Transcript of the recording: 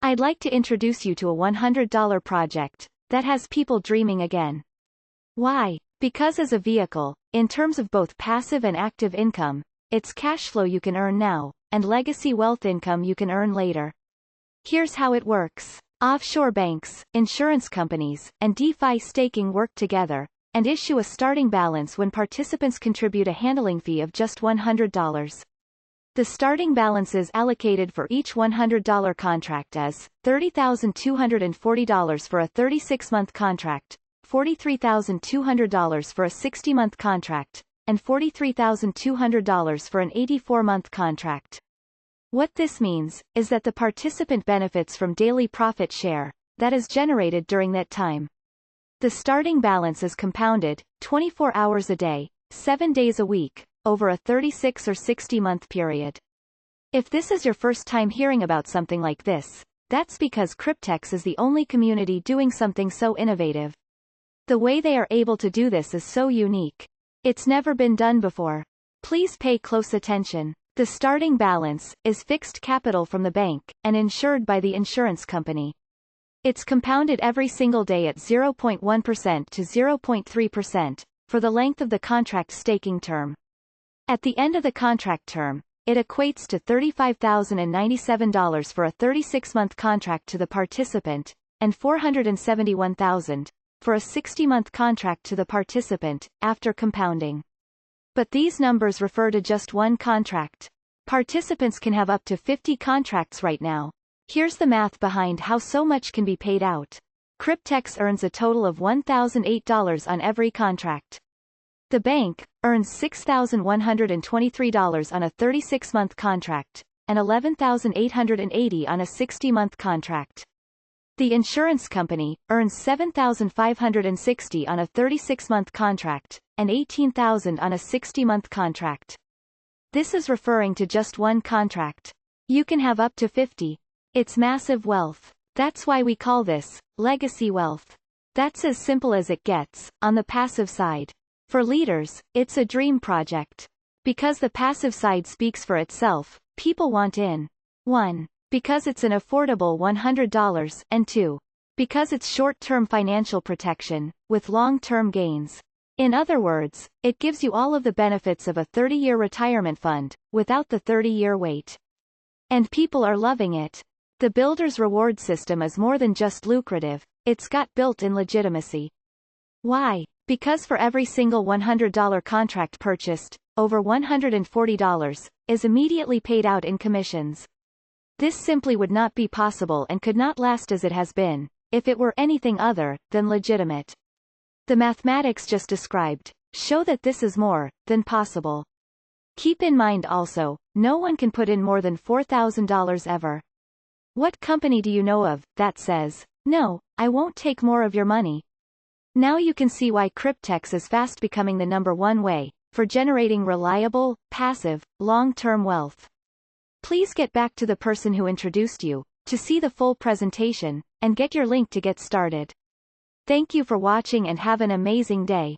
I'd like to introduce you to a $100 project that has people dreaming again. Why? Because as a vehicle, in terms of both passive and active income, it's cash flow you can earn now, and legacy wealth income you can earn later. Here's how it works. Offshore banks, insurance companies, and DeFi staking work together, and issue a starting balance when participants contribute a handling fee of just $100. The starting balance is allocated for each $100 contract as $30,240 for a 36-month contract, $43,200 for a 60-month contract, and $43,200 for an 84-month contract. What this means is that the participant benefits from daily profit share that is generated during that time. The starting balance is compounded 24 hours a day, 7 days a week, over a 36 or 60-month period. If this is your first time hearing about something like this, that's because Cryptex is the only community doing something so innovative. The way they are able to do this is so unique. It's never been done before. Please pay close attention. The starting balance is fixed capital from the bank and insured by the insurance company. It's compounded every single day at 0.1% to 0.3% for the length of the contract staking term. At the end of the contract term, it equates to $35,097 for a 36-month contract to the participant, and $471,000 for a 60-month contract to the participant, after compounding. But these numbers refer to just one contract. Participants can have up to 50 contracts right now. Here's the math behind how so much can be paid out. Cryptex earns a total of $1,008 on every contract. The bank earns $6,123 on a 36-month contract, and $11,880 on a 60-month contract. The insurance company earns $7,560 on a 36-month contract, and $18,000 on a 60-month contract. This is referring to just one contract. You can have up to 50. It's massive wealth. That's why we call this legacy wealth. That's as simple as it gets. On the passive side, for leaders, it's a dream project. Because the passive side speaks for itself, people want in. 1. Because it's an affordable $100, and 2. Because it's short-term financial protection, with long-term gains. In other words, it gives you all of the benefits of a 30-year retirement fund, without the 30-year wait. And people are loving it. The builder's reward system is more than just lucrative, it's got built-in legitimacy. Why? Because for every single $100 contract purchased, over $140 is immediately paid out in commissions. This simply would not be possible and could not last as it has been, if it were anything other than legitimate. The mathematics just described show that this is more than possible. Keep in mind also, no one can put in more than $4,000 ever. What company do you know of that says, "No, I won't take more of your money"? Now you can see why Cryptex is fast becoming the #1 way for generating reliable, passive, long-term wealth. Please get back to the person who introduced you to see the full presentation and get your link to get started. Thank you for watching and have an amazing day.